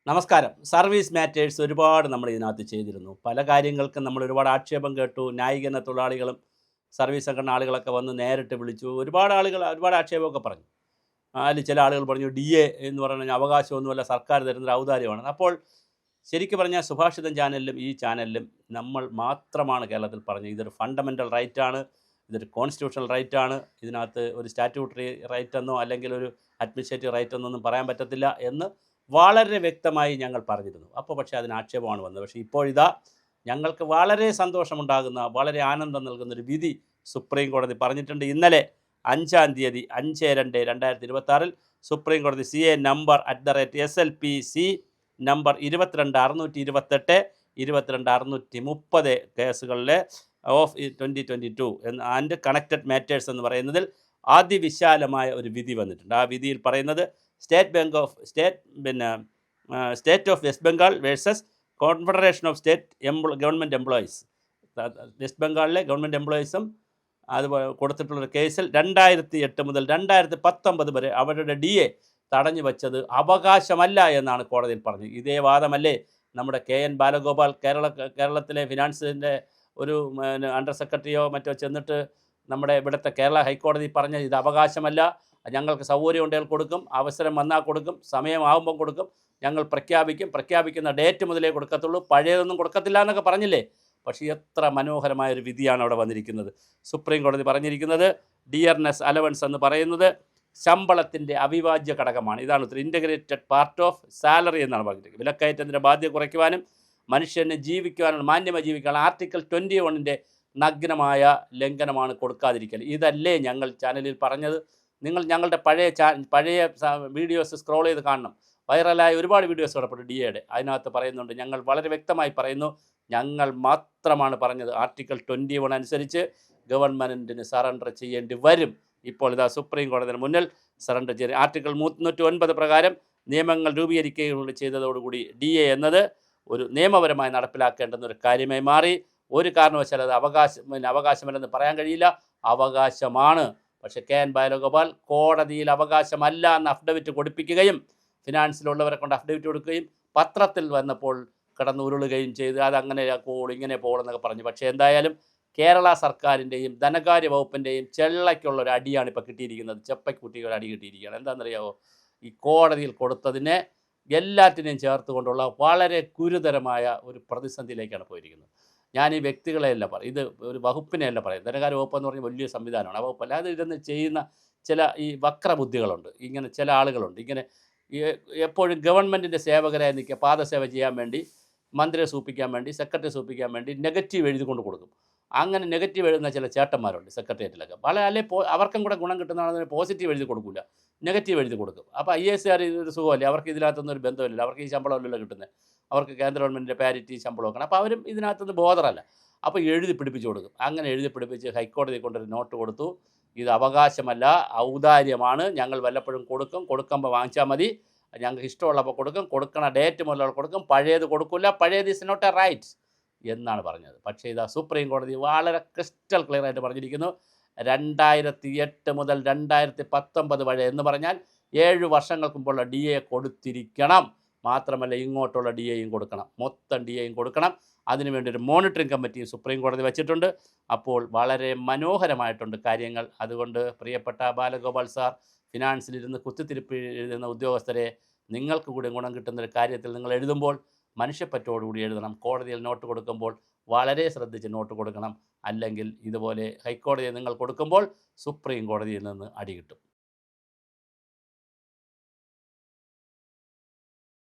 നമസ്കാരം. Service matters ഒരുപാട് നമ്മൾ ഇതിനകത്ത് ചെയ്തിരുന്നു. പല കാര്യങ്ങൾക്കും നമ്മൾ ഒരുപാട് ആക്ഷേപം കേട്ടു. ന്യായീകരണ തൊഴിലാളികളും സർവീസ് സംഘടന ആളുകളൊക്കെ വന്ന് നേരിട്ട് വിളിച്ചു. ഒരുപാട് ആളുകൾ ഒരുപാട് ആക്ഷേപമൊക്കെ പറഞ്ഞു. അതിൽ ചില ആളുകൾ പറഞ്ഞു DA എന്ന് പറയുന്നത് അവകാശമൊന്നുമല്ല, സർക്കാർ തരുന്നൊരു ഔദാര്യമാണ്. അപ്പോൾ ശരിക്കും പറഞ്ഞാൽ സുഭാഷിതം ചാനലിലും ഈ ചാനലിലും നമ്മൾ മാത്രമാണ് കേരളത്തിൽ പറഞ്ഞത് ഇതൊരു ഫണ്ടമെൻ്റൽ റൈറ്റാണ്, ഇതൊരു കോൺസ്റ്റിറ്റ്യൂഷണൽ റൈറ്റാണ്, ഇതിനകത്ത് ഒരു സ്റ്റാറ്റ്യൂട്ടറി റൈറ്റ് എന്നോ അല്ലെങ്കിൽ ഒരു അഡ്മിനിസ്ട്രേറ്റീവ് റൈറ്റ് എന്നൊന്നും പറയാൻ പറ്റത്തില്ല എന്ന് വളരെ വ്യക്തമായി ഞങ്ങൾ പറഞ്ഞിരുന്നു. അപ്പോൾ പക്ഷേ അതിന് ആക്ഷേപമാണ് വന്നത്. പക്ഷേ ഇപ്പോഴിതാ ഞങ്ങൾക്ക് വളരെ സന്തോഷമുണ്ടാകുന്ന, വളരെ ആനന്ദം നൽകുന്നൊരു വിധി സുപ്രീം കോടതി പറഞ്ഞിട്ടുണ്ട്. ഇന്നലെ 5-ാം തീയതി 5/2/2026 സുപ്രീം കോടതി CA നമ്പർ @SLPC നമ്പർ 22/628 22/630 കേസുകളിലെ ഓഫ് 2022 ആൻഡ് കണക്റ്റഡ് മാറ്റേഴ്സ് എന്ന് പറയുന്നതിൽ അതിവിശാലമായ ഒരു വിധി വന്നിട്ടുണ്ട്. ആ വിധിയിൽ പറയുന്നത് state of west Bengal versus confederation of state government employees. West ബംഗാളിലെ ഗവൺമെൻറ് എംപ്ലോയീസും അതുപോലെ കൊടുത്തിട്ടുള്ളൊരു കേസിൽ 2008 മുതൽ 2019 വരെ അവരുടെ DA തടഞ്ഞു വച്ചത് അവകാശമല്ല എന്നാണ് കോടതിയിൽ പറഞ്ഞത്. ഇതേ വാദമല്ലേ നമ്മുടെ KN ബാലഗോപാൽ കേരളത്തിലെ ഫിനാൻസിൻ്റെ ഒരു അണ്ടർ സെക്രട്ടറിയോ മറ്റോ ചെന്നിട്ട് നമ്മുടെ ഇവിടുത്തെ കേരള ഹൈക്കോടതി പറഞ്ഞ ഇത് അവകാശമല്ല, ഞങ്ങൾക്ക് സൗകര്യം ഉണ്ടെങ്കിൽ കൊടുക്കും, അവസരം വന്നാൽ കൊടുക്കും, സമയമാകുമ്പം കൊടുക്കും, ഞങ്ങൾ പ്രഖ്യാപിക്കുന്ന ഡേറ്റ് മുതലേ കൊടുക്കത്തുള്ളൂ, പഴയതൊന്നും കൊടുക്കത്തില്ല എന്നൊക്കെ പറഞ്ഞില്ലേ. പക്ഷേ എത്ര മനോഹരമായൊരു വിധിയാണ് അവിടെ വന്നിരിക്കുന്നത്. സുപ്രീം കോടതി പറഞ്ഞിരിക്കുന്നത് ഡിയർനെസ് അലവൻസ് എന്ന് പറയുന്നത് ശമ്പളത്തിൻ്റെ അവിഭാജ്യ ഘടകമാണ്. ഇതാണ് ഇൻ്റഗ്രേറ്റഡ് പാർട്ട് ഓഫ് സാലറി എന്നാണ് പറഞ്ഞിരിക്കുന്നത്. വിലക്കയറ്റത്തിൻ്റെ ബാധ്യത കുറയ്ക്കുവാനും മനുഷ്യന് ജീവിക്കുവാനുള്ള മാന്യമായി ജീവിക്കാനുള്ള ആർട്ടിക്കിൾ 21 നഗ്നമായ ലംഘനമാണ് കൊടുക്കാതിരിക്കൽ. ഇതല്ലേ ഞങ്ങൾ ചാനലിൽ പറഞ്ഞത്. നിങ്ങൾ ഞങ്ങളുടെ പഴയ വീഡിയോസ് സ്ക്രോൾ ചെയ്ത് കാണണം. വൈറലായ ഒരുപാട് വീഡിയോസ് കിടപ്പുണ്ട് DAയുടെ. അതിനകത്ത് പറയുന്നുണ്ട്, ഞങ്ങൾ വളരെ വ്യക്തമായി പറയുന്നു, ഞങ്ങൾ മാത്രമാണ് പറഞ്ഞത് ആർട്ടിക്കിൾ 21 അനുസരിച്ച് ഗവൺമെൻറ്റിന് സറണ്ടർ ചെയ്യേണ്ടി വരും. ഇപ്പോൾ ഇതാ സുപ്രീം കോടതിയുടെ മുന്നിൽ സറണ്ടർ ചെയ്ത് ആർട്ടിക്കിൾ 309 പ്രകാരം നിയമങ്ങൾ രൂപീകരിക്കുകയും ചെയ്തതോടുകൂടി DA എന്നത് ഒരു നിയമപരമായി നടപ്പിലാക്കേണ്ടുന്ന ഒരു കാര്യമായി മാറി. ഒരു കാരണവശാലും അത് അവകാശമല്ലെന്ന് പറയാൻ കഴിയില്ല, അവകാശമാണ്. പക്ഷേ KN ബാലഗോപാൽ കോടതിയിൽ അവകാശമല്ല എന്ന അഫിഡവിറ്റ് കൊടുപ്പിക്കുകയും ഫിനാൻസിലുള്ളവരെ കൊണ്ട് അഫിഡവിറ്റ് കൊടുക്കുകയും പത്രത്തിൽ വന്നപ്പോൾ കിടന്ന് ഉരുളുകയും ചെയ്ത് അതങ്ങനെ ഇങ്ങനെ പോകണമെന്നൊക്കെ പറഞ്ഞു. പക്ഷേ എന്തായാലും കേരള സർക്കാരിൻ്റെയും ധനകാര്യ വകുപ്പിൻ്റെയും ചെള്ളയ്ക്കുള്ളൊരു അടിയാണ് ഇപ്പോൾ കിട്ടിയിരിക്കുന്നത്. ചെപ്പയ്ക്ക് കുട്ടികൾ അടി കിട്ടിയിരിക്കുകയാണ്. എന്താണെന്നറിയാമോ? ഈ കോടതിയിൽ കൊടുത്തതിനെ എല്ലാറ്റിനെയും ചേർത്തുകൊണ്ടുള്ള വളരെ ഗുരുതരമായ ഒരു പ്രതിസന്ധിയിലേക്കാണ് പോയിരിക്കുന്നത്. ഞാൻ ഈ വ്യക്തികളെയല്ല പറയും, ഇത് ഒരു വകുപ്പിനെയല്ല പറയും. ധനകാര്യ വകുപ്പ് എന്ന് പറഞ്ഞാൽ വലിയ സംവിധാനമാണ്. ആ വകുപ്പ് അല്ലാതെ ഇരുന്ന് ചെയ്യുന്ന ചില ഈ വക്രബുദ്ധികളുണ്ട്. ഇങ്ങനെ ചില ആളുകളുണ്ട്, ഇങ്ങനെ എപ്പോഴും ഗവൺമെൻറ്റിൻ്റെ സേവകരായി നിൽക്കുക, പാദസേവ ചെയ്യാൻ വേണ്ടി, മന്ത്രിയെ സൂപ്പിക്കാൻ വേണ്ടി, സെക്രട്ടറി സൂപ്പിക്കാൻ വേണ്ടി നെഗറ്റീവ് എഴുതി കൊണ്ട് കൊടുക്കും. അങ്ങനെ നെഗറ്റീവ് എഴുതുന്ന ചില ചേട്ടന്മാരുണ്ട് സെക്രട്ടേറിയറ്റിലൊക്കെ. വളരെ അവർക്കും കൂടെ ഗുണം കിട്ടുന്നതാണെന്ന് പോസിറ്റീവ് എഴുതി കൊടുക്കില്ല, നെഗറ്റീവ് എഴുതി കൊടുക്കും. അപ്പോൾ IAS ഒരു സുഖമല്ലേ, അവർക്ക് ഇതിനകത്തൊന്നും ഒരു ബന്ധമില്ല, അവർക്ക് ഈ ശമ്പളമല്ലല്ലോ കിട്ടുന്നത്, അവർക്ക് കേന്ദ്ര ഗവൺമെൻറ്റിൻ്റെ പാരിറ്റി ശമ്പളം വെക്കണം. അപ്പോൾ അവരും ഇതിനകത്തുനിന്ന് ബോധറല്ല. അപ്പോൾ എഴുതി പിടിപ്പിച്ച് കൊടുക്കും. അങ്ങനെ എഴുതി പിടിപ്പിച്ച് ഹൈക്കോടതി കൊണ്ടൊരു നോട്ട് കൊടുത്തു, ഇത് അവകാശമല്ല, ഔദാര്യമാണ്, ഞങ്ങൾ വല്ലപ്പോഴും കൊടുക്കുമ്പോൾ വാങ്ങിച്ചാൽ മതി, ഞങ്ങൾക്ക് ഇഷ്ടമുള്ളപ്പോൾ കൊടുക്കണ ഡേറ്റ് മുതലുള്ള കൊടുക്കും, പഴയത് കൊടുക്കില്ല, പഴയത് ഇസ് നോട്ട് എ റൈറ്റ് എന്നാണ് പറഞ്ഞത്. പക്ഷേ ഇതാ സുപ്രീം കോടതി വളരെ ക്രിസ്റ്റൽ ക്ലിയർ ആയിട്ട് പറഞ്ഞിരിക്കുന്നു, 2008 മുതൽ 2019 വരെ എന്ന് പറഞ്ഞാൽ 7 വർഷങ്ങൾക്ക് മുമ്പുള്ള DA കൊടുത്തിരിക്കണം. മാത്രമല്ല ഇങ്ങോട്ടുള്ള DAയും കൊടുക്കണം, മൊത്തം DAയും കൊടുക്കണം. അതിനുവേണ്ടി ഒരു മോണിറ്ററിംഗ് കമ്മിറ്റിയും സുപ്രീം കോടതി വച്ചിട്ടുണ്ട്. അപ്പോൾ വളരെ മനോഹരമായിട്ടുണ്ട് കാര്യങ്ങൾ. അതുകൊണ്ട് പ്രിയപ്പെട്ട ബാലഗോപാൽ സാർ, ഫിനാൻസിലിരുന്ന് കുത്തിത്തിരിപ്പ് എഴുതുന്ന ഉദ്യോഗസ്ഥരെ, നിങ്ങൾക്ക് കൂടി ഗുണം കിട്ടുന്നൊരു കാര്യത്തിൽ നിങ്ങൾ എഴുതുമ്പോൾ മനുഷ്യപ്പറ്റോടുകൂടി എഴുതണം. കോടതിയിൽ നോട്ട് കൊടുക്കുമ്പോൾ വളരെ ശ്രദ്ധിച്ച് നോട്ട് കൊടുക്കണം. അല്ലെങ്കിൽ ഇതുപോലെ ഹൈക്കോടതിയിൽ നിങ്ങൾ കൊടുക്കുമ്പോൾ സുപ്രീം കോടതിയിൽ നിന്ന് അടി കിട്ടും.